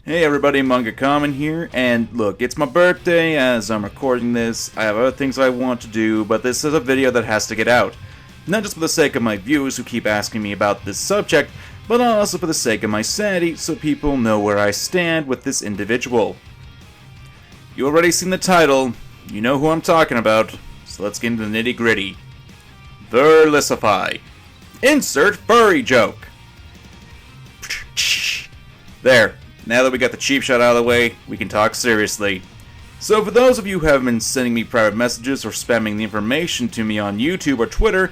Hey everybody, Manga Common here, and look, it's my birthday as I'm recording this. I have other things I want to do, but this is a video that has to get out. Not just for the sake of my viewers who keep asking me about this subject, but also for the sake of my sanity, so people know where I stand with this individual. You already seen the title, you know who I'm talking about, so let's get into the nitty gritty. Verlisify. Insert furry joke. There. Now that we got the cheap shot out of the way, we can talk seriously. So for those of you who have been sending me private messages or spamming the information to me on YouTube or Twitter,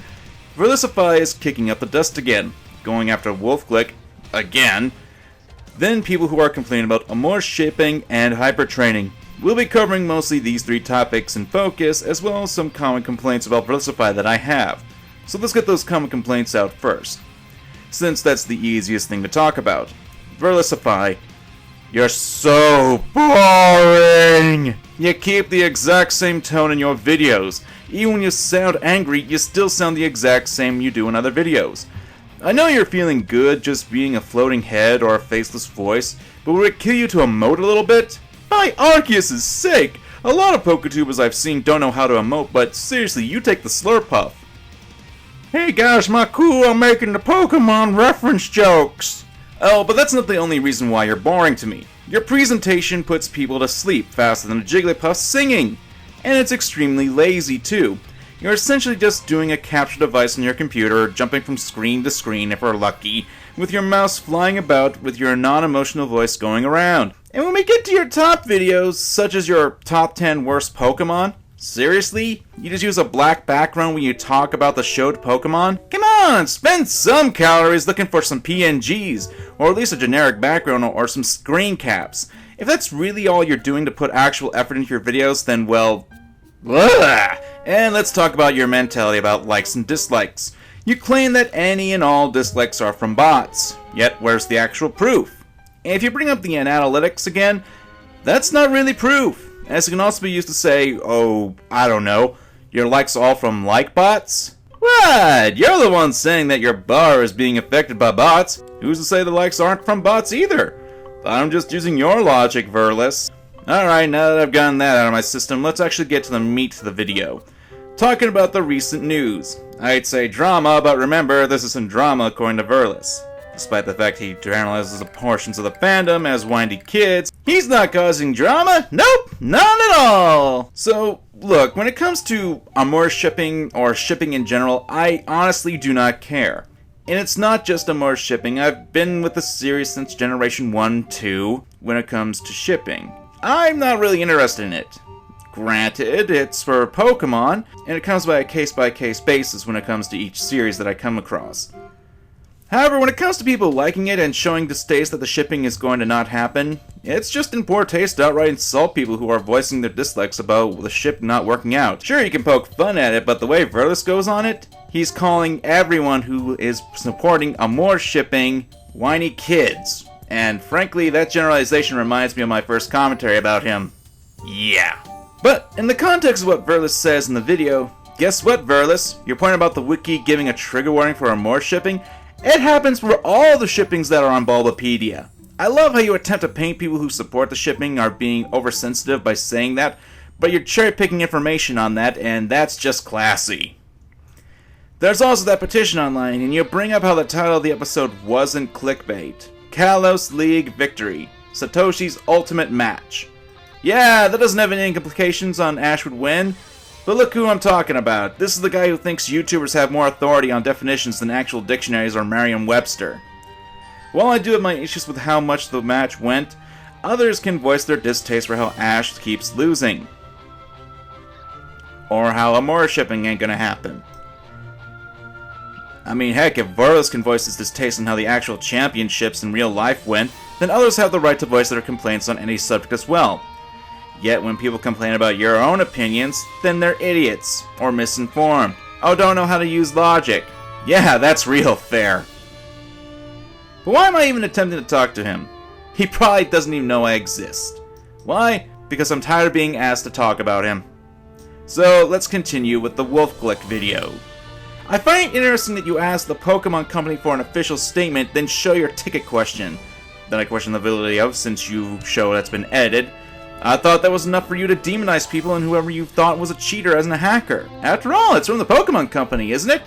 Verlisify is kicking up the dust again, going after WolfClick again. Then people who are complaining about amor shipping and hypertraining. We'll be covering mostly these three topics in focus, as well as some common complaints about Verlisify that I have. So let's get those common complaints out first, since that's the easiest thing to talk about. Verlisify. You're so boring! You keep the exact same tone in your videos. Even when you sound angry, you still sound the exact same you do in other videos. I know you're feeling good just being a floating head or a faceless voice, but would it kill you to emote a little bit? By Arceus' sake! A lot of Poketubers I've seen don't know how to emote, but seriously, you take the Slurpuff. Hey guys, my cool, I'm making the Pokemon reference jokes! Oh, but that's not the only reason why you're boring to me. Your presentation puts people to sleep faster than a Jigglypuff singing. And it's extremely lazy, too. You're essentially just doing a capture device on your computer, jumping from screen to screen if we're lucky, with your mouse flying about with your non-emotional voice going around. And when we get to your top videos, such as your top 10 worst Pokemon, seriously? You just use a black background when you talk about the showed Pokemon? Come on, spend some calories looking for some PNGs, or at least a generic background or some screen caps. If that's really all you're doing to put actual effort into your videos, then well... Ugh. And let's talk about your mentality about likes and dislikes. You claim that any and all dislikes are from bots, yet where's the actual proof? And if you bring up the analytics again, that's not really proof. As it can also be used to say, oh, I don't know, your likes all from like bots? What? You're the one saying that your bar is being affected by bots. Who's to say the likes aren't from bots either? I'm just using your logic, Verlis. Alright, now that I've gotten that out of my system, let's actually get to the meat of the video. Talking about the recent news. I'd say drama, but remember, this isn't drama according to Verlis. Despite the fact he generalizes the portions of the fandom as whiny kids, he's not causing drama? Nope, not at all! So, look, when it comes to amor shipping or shipping in general, I honestly do not care. And it's not just amor shipping, I've been with the series since Generation 1, 2, when it comes to shipping. I'm not really interested in it. Granted, it's for Pokemon, and it comes by a case-by-case basis when it comes to each series that I come across. However, when it comes to people liking it and showing distaste that the shipping is going to not happen, it's just in poor taste to outright insult people who are voicing their dislikes about the ship not working out. Sure, you can poke fun at it, but the way Verlis goes on it, he's calling everyone who is supporting amor shipping whiny kids. And frankly, that generalization reminds me of my first commentary about him. Yeah. But in the context of what Verlis says in the video, guess what, Verlis? Your point about the wiki giving a trigger warning for amor shipping? It happens for all the shippings that are on Bulbapedia. I love how you attempt to paint people who support the shipping are being oversensitive by saying that, but you're cherry-picking information on that, and that's just classy. There's also that petition online, and you bring up how the title of the episode wasn't clickbait. Kalos League Victory. Satoshi's Ultimate Match. Yeah, that doesn't have any implications on Ash would win, but look who I'm talking about. This is the guy who thinks YouTubers have more authority on definitions than actual dictionaries or Merriam-Webster. While I do have my issues with how much the match went, others can voice their distaste for how Ash keeps losing. Or how amor shipping ain't gonna happen. I mean, heck, if Verlis can voice his distaste on how the actual championships in real life went, then others have the right to voice their complaints on any subject as well. Yet when people complain about your own opinions, then they're idiots, or misinformed, or don't know how to use logic. Yeah, that's real fair. But why am I even attempting to talk to him? He probably doesn't even know I exist. Why? Because I'm tired of being asked to talk about him. So let's continue with the WolfClick video. I find it interesting that you ask the Pokemon Company for an official statement, then show your ticket question. that I question the validity of since you show that's been edited. I thought that was enough for you to demonize people and whoever you thought was a cheater as a hacker. After all, it's from the Pokemon Company, isn't it?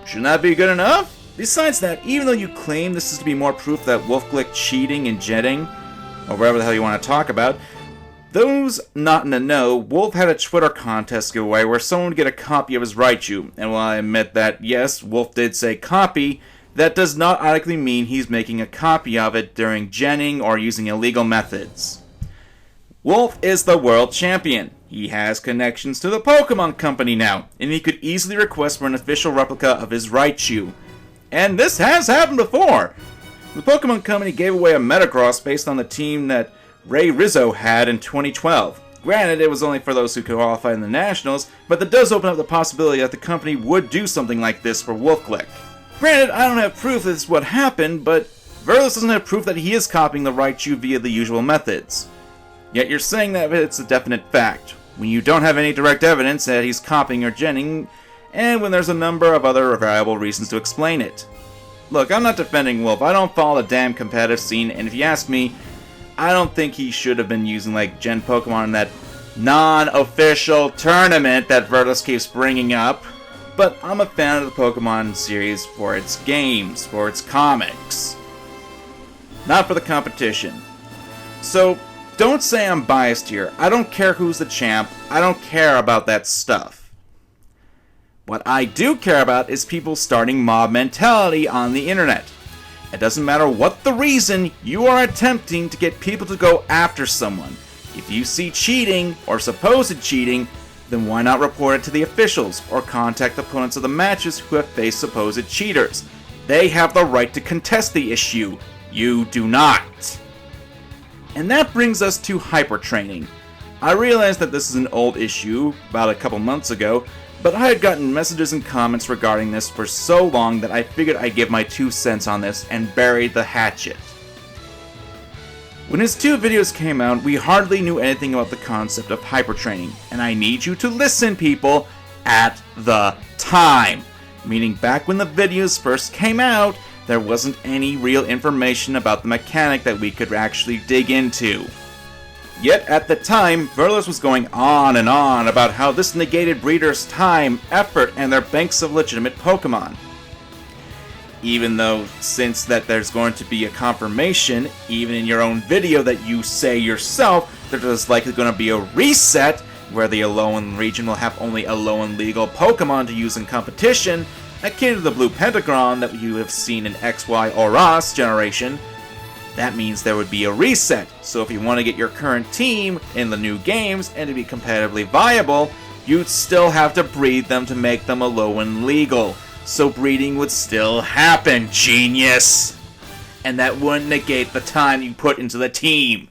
Shouldn't that be good enough? Besides that, even though you claim this is to be more proof that Wolfglick cheating and jetting, or whatever the hell you want to talk about, those not in the know, Wolf had a Twitter contest giveaway where someone would get a copy of his Raichu, and while I admit that, yes, Wolf did say copy, that does not automatically mean he's making a copy of it during genning or using illegal methods. Wolf is the world champion. He has connections to the Pokemon Company now, and he could easily request for an official replica of his Raichu. And this has happened before! The Pokemon Company gave away a Metagross based on the team that Ray Rizzo had in 2012. Granted, it was only for those who qualified in the Nationals, but that does open up the possibility that the company would do something like this for Wolfglick. Granted, I don't have proof that this is what happened, but Verlis doesn't have proof that he is copying the Raichu via the usual methods. Yet you're saying that it's a definite fact, when you don't have any direct evidence that he's copying or genning, and when there's a number of other variable reasons to explain it. Look, I'm not defending Wolf, I don't follow the damn competitive scene, and if you ask me, I don't think he should have been using like Gen Pokemon in that non-official tournament that Verlis keeps bringing up. But I'm a fan of the Pokemon series for its games, for its comics. Not for the competition. So, don't say I'm biased here. I don't care who's the champ. I don't care about that stuff. What I do care about is people starting mob mentality on the internet. It doesn't matter what the reason, you are attempting to get people to go after someone. If you see cheating, or supposed cheating, then why not report it to the officials, or contact opponents of the matches who have faced supposed cheaters? They have the right to contest the issue. You do not. And that brings us to hypertraining. I realize that this is an old issue, about a couple months ago, but I had gotten messages and comments regarding this for so long that I figured I'd give my 2 cents on this and buried the hatchet. When his 2 videos came out, we hardly knew anything about the concept of hypertraining, and I need you to listen, people, at the time. Meaning back when the videos first came out, there wasn't any real information about the mechanic that we could actually dig into. Yet at the time, Verlis was going on and on about how this negated breeders' time, effort, and their banks of legitimate Pokemon. Even though, since that there's going to be a confirmation, even in your own video that you say yourself, there's likely going to be a reset, where the Alolan region will have only Alolan legal Pokemon to use in competition, akin to the Blue Pentagon that you have seen in XY or Ross generation. That means there would be a reset, so if you want to get your current team in the new games and to be competitively viable, you'd still have to breed them to make them Alolan legal. So breeding would still happen, genius! And that wouldn't negate the time you put into the team.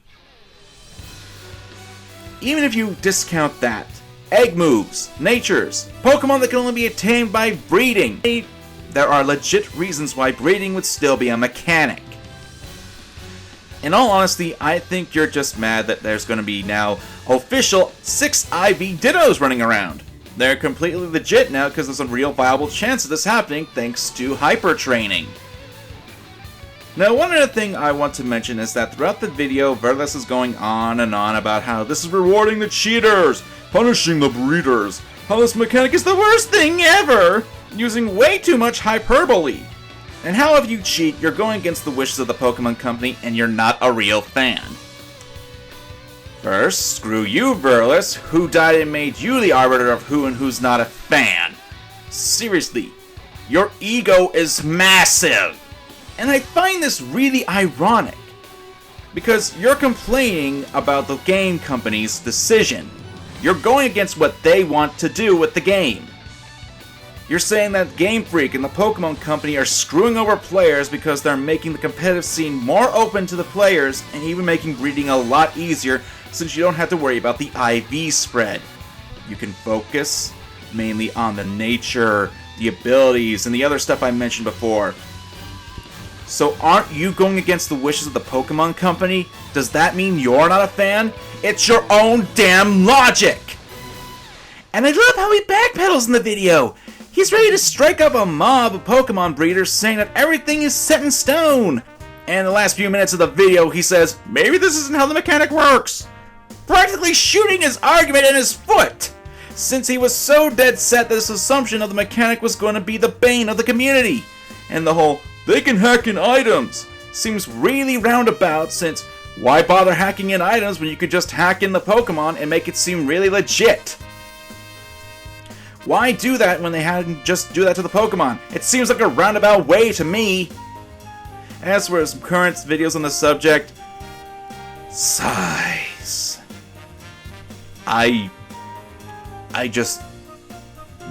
Even if you discount that, egg moves, natures, Pokemon that can only be attained by breeding, there are legit reasons why breeding would still be a mechanic. In all honesty, I think you're just mad that there's going to be now official 6 IV Dittos running around. They're completely legit now because there's a real viable chance of this happening thanks to hyper training. Now, one other thing I want to mention is that throughout the video, Verlis is going on and on about how this is rewarding the cheaters, punishing the breeders, how this mechanic is the worst thing ever, using way too much hyperbole, and how if you cheat, you're going against the wishes of the Pokemon Company and you're not a real fan. First, screw you, Verlis, who died and made you the arbiter of who and who's not a fan. Seriously, your ego is massive. And I find this really ironic, because you're complaining about the game company's decision. You're going against what they want to do with the game. You're saying that Game Freak and the Pokemon Company are screwing over players because they're making the competitive scene more open to the players and even making breeding a lot easier since you don't have to worry about the IV spread. You can focus mainly on the nature, the abilities, and the other stuff I mentioned before. So aren't you going against the wishes of the Pokemon Company? Does that mean you're not a fan? It's your own damn logic! And I love how he backpedals in the video! He's ready to strike up a mob of Pokemon breeders saying that everything is set in stone! And in the last few minutes of the video, he says, maybe this isn't how the mechanic works, practically shooting his argument in his foot, since he was so dead set that this assumption of the mechanic was going to be the bane of the community. And the whole, they can hack in items, seems really roundabout, since why bother hacking in items when you could just hack in the Pokemon and make it seem really legit? Why do that when they hadn't just do that to the Pokemon? It seems like a roundabout way to me. As for his current videos on the subject, sighs. I just...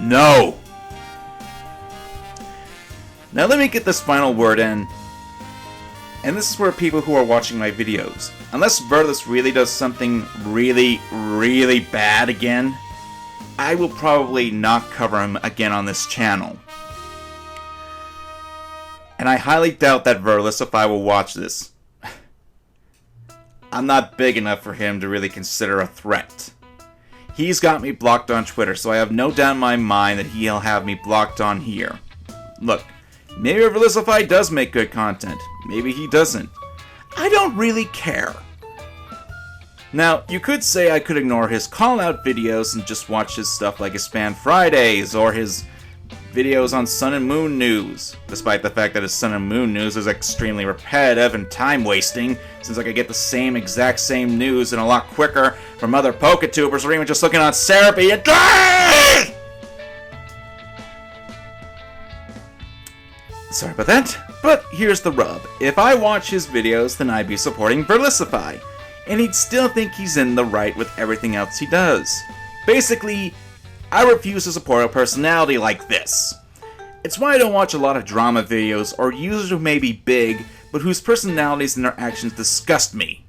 no. Now let me get this final word in. And this is for people who are watching my videos. Unless Verlis really does something really, really bad again, I will probably not cover him again on this channel. And I highly doubt that Verlisify will watch this. I'm not big enough for him to really consider a threat. He's got me blocked on Twitter, so I have no doubt in my mind that he'll have me blocked on here. Look, maybe Verlisify does make good content. Maybe he doesn't. I don't really care. Now, you could say I could ignore his call-out videos and just watch his stuff like his Fan Fridays or his videos on Sun and Moon news, despite the fact that his Sun and Moon news is extremely repetitive and time-wasting, since I could get the exact same news and a lot quicker from other Poketubers or even just looking on Serapi and... Sorry about that, but here's the rub. If I watch his videos, then I'd be supporting Verlisify, and he'd still think he's in the right with everything else he does. Basically, I refuse to support a personality like this. It's why I don't watch a lot of drama videos or users who may be big, but whose personalities and their actions disgust me.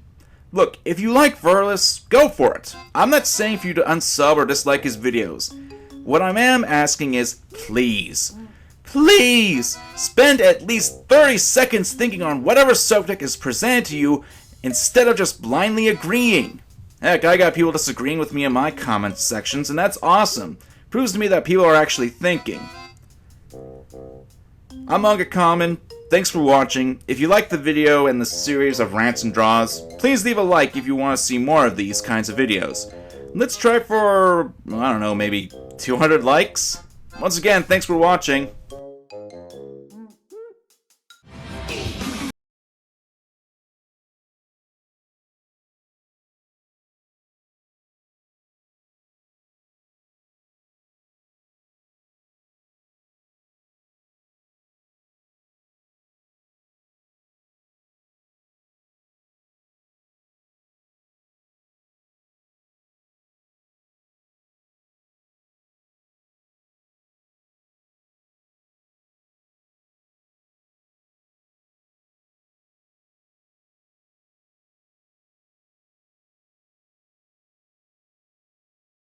Look, if you like Verlis, go for it. I'm not saying for you to unsub or dislike his videos. What I am asking is, please spend at least 30 seconds thinking on whatever subject is presented to you instead of just blindly agreeing. Heck, I got people disagreeing with me in my comment sections, and that's awesome. Proves to me that people are actually thinking. I'm Manga Common. Thanks for watching. If you liked the video and the series of rants and draws, please leave a like if you want to see more of these kinds of videos. Let's try for, I don't know, maybe 200 likes? Once again, thanks for watching.